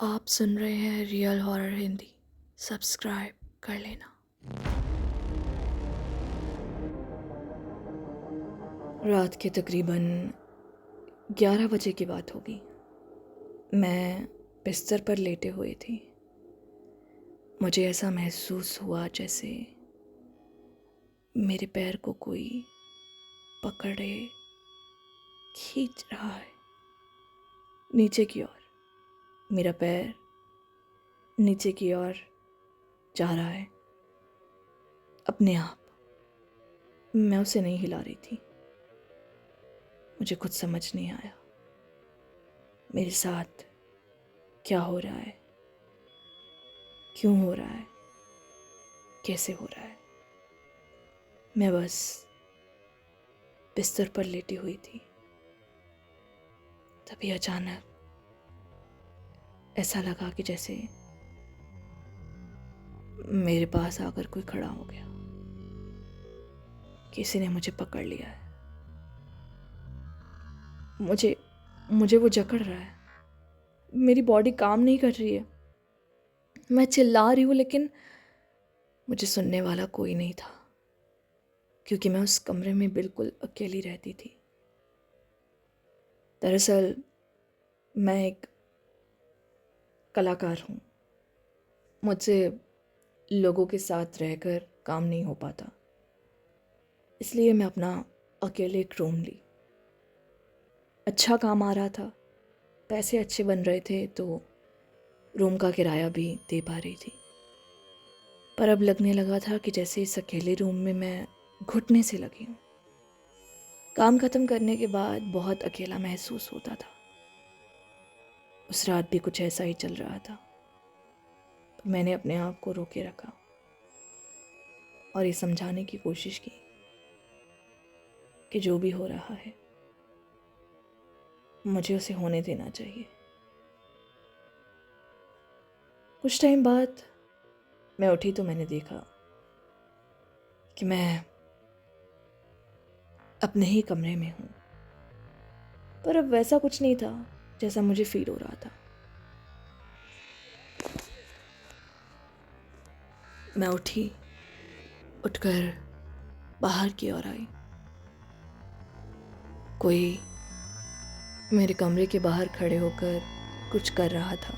आप सुन रहे हैं रियल हॉरर हिंदी। सब्सक्राइब कर लेना। रात के तकरीबन 11 बजे की बात होगी। मैं बिस्तर पर लेटे हुए थी। मुझे ऐसा महसूस हुआ जैसे मेरे पैर को कोई पकड़े खींच रहा है नीचे की ओर। मेरा पैर नीचे की ओर जा रहा है अपने आप। मैं उसे नहीं हिला रही थी। मुझे कुछ समझ नहीं आया मेरे साथ क्या हो रहा है, क्यों हो रहा है, कैसे हो रहा है। मैं बस बिस्तर पर लेटी हुई थी। तभी अचानक ऐसा लगा कि जैसे मेरे पास आकर कोई खड़ा हो गया। किसी ने मुझे पकड़ लिया है। मुझे मुझे वो जकड़ रहा है। मेरी बॉडी काम नहीं कर रही है। मैं चिल्ला रही हूँ लेकिन मुझे सुनने वाला कोई नहीं था, क्योंकि मैं उस कमरे में बिल्कुल अकेली रहती थी। दरअसल मैं एक कलाकार हूँ। मुझसे लोगों के साथ रहकर काम नहीं हो पाता, इसलिए मैं अपना अकेले एक रूम ली। अच्छा काम आ रहा था, पैसे अच्छे बन रहे थे, तो रूम का किराया भी दे पा रही थी। पर अब लगने लगा था कि जैसे इस अकेले रूम में मैं घुटने से लगी हूँ। काम खत्म करने के बाद बहुत अकेला महसूस होता था। उस रात भी कुछ ऐसा ही चल रहा था। पर मैंने अपने आप को रोके रखा और ये समझाने की कोशिश की कि जो भी हो रहा है मुझे उसे होने देना चाहिए। कुछ टाइम बाद मैं उठी तो मैंने देखा कि मैं अपने ही कमरे में हूँ। पर अब वैसा कुछ नहीं था जैसा मुझे फील हो रहा था। मैं उठी, उठकर बाहर की ओर आई। कोई मेरे कमरे के बाहर खड़े होकर कुछ कर रहा था।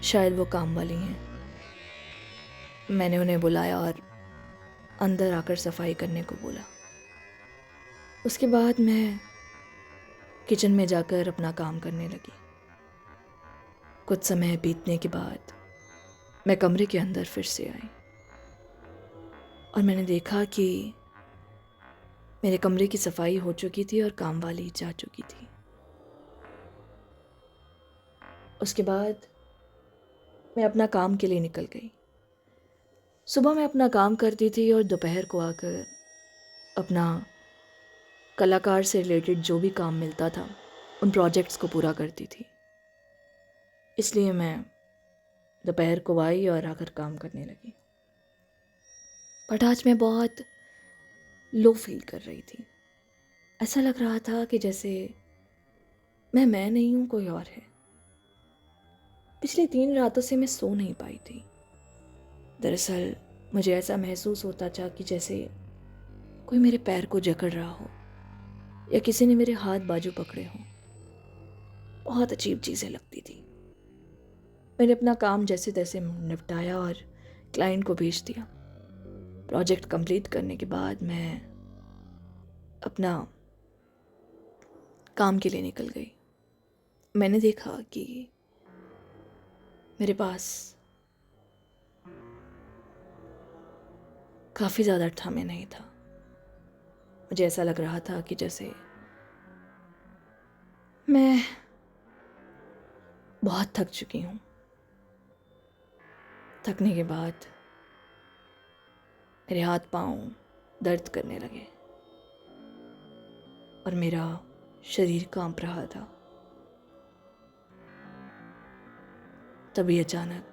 शायद वो काम वाली हैं। मैंने उन्हें बुलाया और अंदर आकर सफाई करने को बोला। उसके बाद मैं किचन में जाकर अपना काम करने लगी। कुछ समय बीतने के बाद मैं कमरे के अंदर फिर से आई और मैंने देखा कि मेरे कमरे की सफाई हो चुकी थी और काम वाली जा चुकी थी। उसके बाद मैं अपना काम के लिए निकल गई। सुबह मैं अपना काम करती थी और दोपहर को आकर अपना कलाकार से रिलेटेड जो भी काम मिलता था उन प्रोजेक्ट्स को पूरा करती थी। इसलिए मैं दोपहर को आई और आकर काम करने लगी। बट आज मैं बहुत लो फील कर रही थी। ऐसा लग रहा था कि जैसे मैं नहीं हूँ, कोई और है। पिछली 3 रातों से मैं सो नहीं पाई थी। दरअसल मुझे ऐसा महसूस होता था कि जैसे कोई मेरे पैर को जकड़ रहा हो या किसी ने मेरे हाथ बाजू पकड़े हों। बहुत अजीब चीज़ें लगती थी। मैंने अपना काम जैसे तैसे निपटाया और क्लाइंट को भेज दिया। प्रोजेक्ट कंप्लीट करने के बाद मैं अपना काम के लिए निकल गई। मैंने देखा कि मेरे पास काफ़ी ज़्यादा समय नहीं था। मुझे ऐसा लग रहा था कि जैसे मैं बहुत थक चुकी हूँ। थकने के बाद मेरे हाथ पांव दर्द करने लगे और मेरा शरीर कांप रहा था। तभी अचानक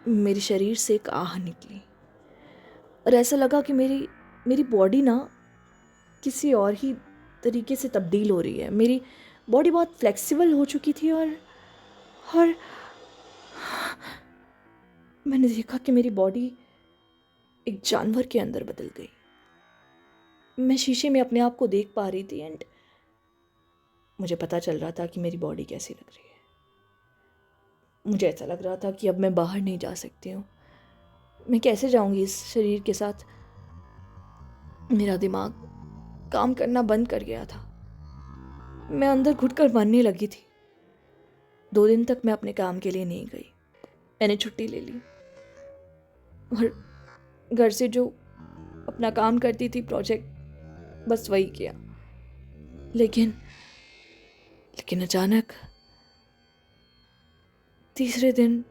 मेरे शरीर से एक आह निकली और ऐसा लगा कि मेरी मेरी बॉडी ना किसी और ही तरीके से तब्दील हो रही है। मेरी बॉडी बहुत फ्लेक्सिबल हो चुकी थी और मैंने देखा कि मेरी बॉडी एक जानवर के अंदर बदल गई। मैं शीशे में अपने आप को देख पा रही थी एंड मुझे पता चल रहा था कि मेरी बॉडी कैसी लग रही है। मुझे ऐसा लग रहा था कि अब मैं बाहर नहीं जा सकती हूँ। मैं कैसे जाऊँगी इस शरीर के साथ। मेरा दिमाग काम करना बंद कर गया था। मैं अंदर घुटकर मरने लगी थी। 2 दिन तक मैं अपने काम के लिए नहीं गई। मैंने छुट्टी ले ली और घर से जो अपना काम करती थी प्रोजेक्ट, बस वही किया। लेकिन अचानक तीसरे दिन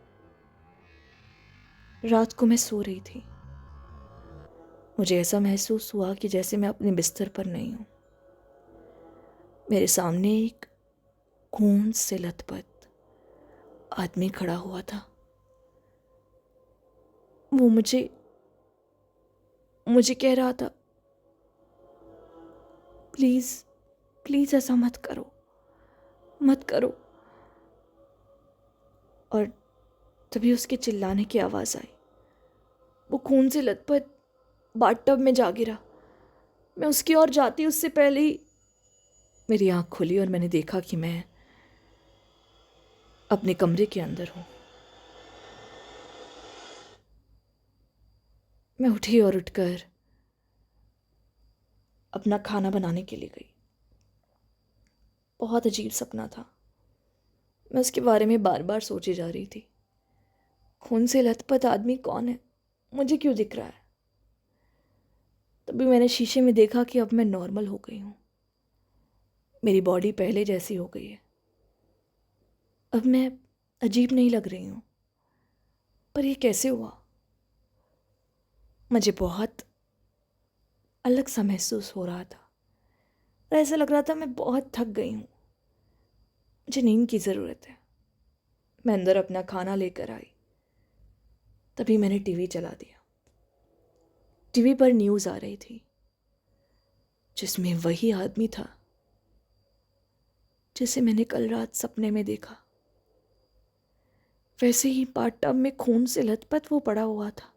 रात को मैं सो रही थी। मुझे ऐसा महसूस हुआ कि जैसे मैं अपने बिस्तर पर नहीं हूँ। मेरे सामने एक खून से लथपथ आदमी खड़ा हुआ था। वो मुझे कह रहा था, प्लीज प्लीज ऐसा मत करो, मत करो। और तभी उसके चिल्लाने की आवाज आई। वो खून से लथपथ बाथटब में जा गिरा। मैं उसकी ओर जाती उससे पहले ही मेरी आंख खुली और मैंने देखा कि मैं अपने कमरे के अंदर हूं। मैं उठी और उठकर अपना खाना बनाने के लिए गई। बहुत अजीब सपना था। मैं उसके बारे में बार बार सोचे जा रही थी। खून से लथपथ आदमी कौन है? मुझे क्यों दिख रहा है? तभी मैंने शीशे में देखा कि अब मैं नॉर्मल हो गई हूँ। मेरी बॉडी पहले जैसी हो गई है। अब मैं अजीब नहीं लग रही हूँ। पर ये कैसे हुआ? मुझे बहुत अलग सा महसूस हो रहा था और ऐसा लग रहा था मैं बहुत थक गई हूँ। मुझे नींद की ज़रूरत है। मैं अंदर अपना खाना लेकर आई। तभी मैंने टीवी चला दिया। टीवी पर न्यूज़ आ रही थी जिसमें वही आदमी था जिसे मैंने कल रात सपने में देखा। वैसे ही बाथटब में खून से लथपथ वो पड़ा हुआ था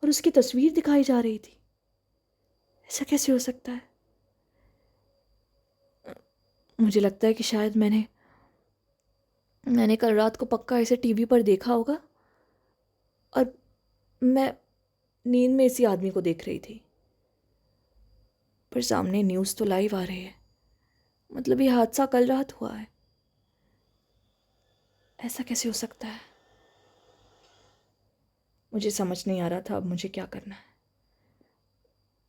और उसकी तस्वीर दिखाई जा रही थी। ऐसा कैसे हो सकता है? मुझे लगता है कि शायद मैंने कल रात को पक्का ऐसे टीवी पर देखा होगा और मैं नींद में इसी आदमी को देख रही थी। पर सामने न्यूज़ तो लाइव आ रही है। मतलब ये हादसा कल रात हुआ है। ऐसा कैसे हो सकता है? मुझे समझ नहीं आ रहा था अब मुझे क्या करना है।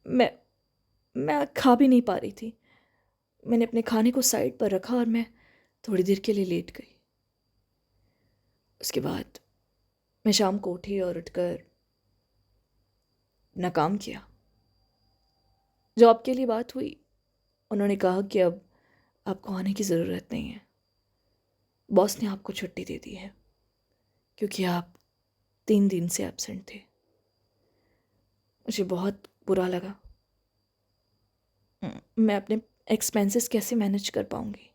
मैं मैं खा भी नहीं पा रही थी। मैंने अपने खाने को साइड पर रखा और मैं थोड़ी देर के लिए लेट गई। उसके बाद मैं शाम को उठी और उठकर अपना काम किया। जॉब के लिए बात हुई। उन्होंने कहा कि अब आपको आने की ज़रूरत नहीं है। बॉस ने आपको छुट्टी दे दी है क्योंकि आप 3 दिन से एब्सेंट थे। मुझे बहुत बुरा लगा। मैं अपने एक्सपेंसेस कैसे मैनेज कर पाऊँगी?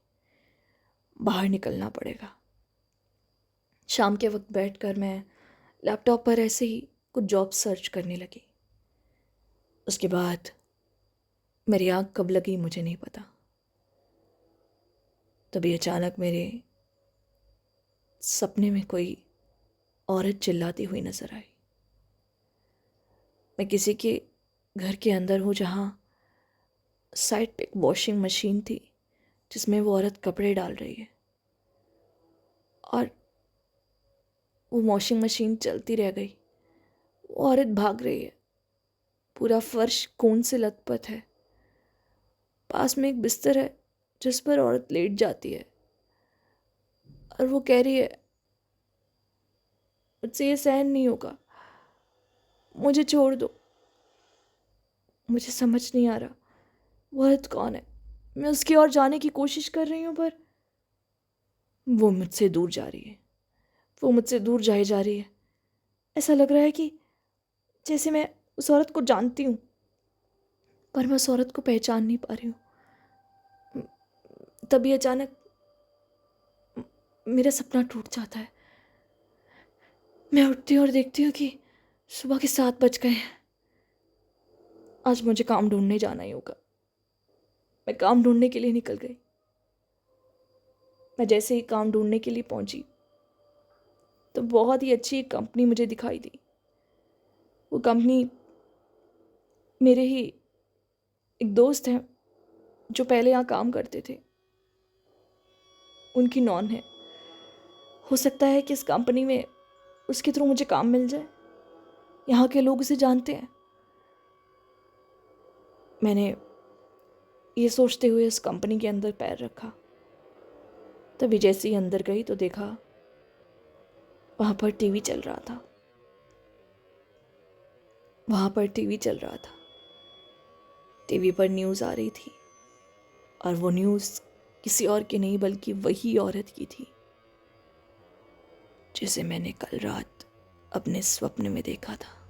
बाहर निकलना पड़ेगा। शाम के वक्त बैठकर मैं लैपटॉप पर ऐसे ही कुछ जॉब सर्च करने लगी। उसके बाद मेरी आँख कब लगी मुझे नहीं पता। तभी अचानक मेरे सपने में कोई औरत चिल्लाती हुई नजर आई। मैं किसी के घर के अंदर हूँ जहाँ साइड पे एक वॉशिंग मशीन थी जिसमें वो औरत कपड़े डाल रही है और वो वॉशिंग मशीन चलती रह गई। वो औरत भाग रही है। पूरा फर्श खून से लथपथ है। पास में एक बिस्तर है जिस पर औरत लेट जाती है और वो कह रही है, मुझसे ये सहन नहीं होगा, मुझे छोड़ दो। मुझे समझ नहीं आ रहा वो औरत कौन है। मैं उसकी ओर जाने की कोशिश कर रही हूँ पर वो मुझसे दूर जा रही है। वो मुझसे दूर जाए जा रही है। ऐसा लग रहा है कि जैसे मैं उस औरत को जानती हूँ पर मैं उस औरत को पहचान नहीं पा रही हूँ। तभी अचानक मेरा सपना टूट जाता है। मैं उठती हूँ और देखती हूँ कि सुबह के 7 बज गए हैं। आज मुझे काम ढूंढने जाना ही होगा। मैं काम ढूंढने के लिए निकल गई। मैं जैसे ही काम ढूंढने के लिए पहुंची तो बहुत ही अच्छी एक कंपनी मुझे दिखाई दी। वो कंपनी मेरे ही एक दोस्त हैं जो पहले यहाँ काम करते थे, उनकी नॉन है। हो सकता है कि इस कंपनी में उसके थ्रू मुझे काम मिल जाए। यहाँ के लोग उसे जानते हैं। मैंने ये सोचते हुए इस कंपनी के अंदर पैर रखा। तभी जैसे ही अंदर गई तो देखा वहाँ पर टीवी चल रहा था। वहाँ पर टीवी चल रहा था। टीवी पर न्यूज़ आ रही थी और वो न्यूज़ किसी और की नहीं बल्कि वही औरत की थी जिसे मैंने कल रात अपने स्वप्न में देखा था।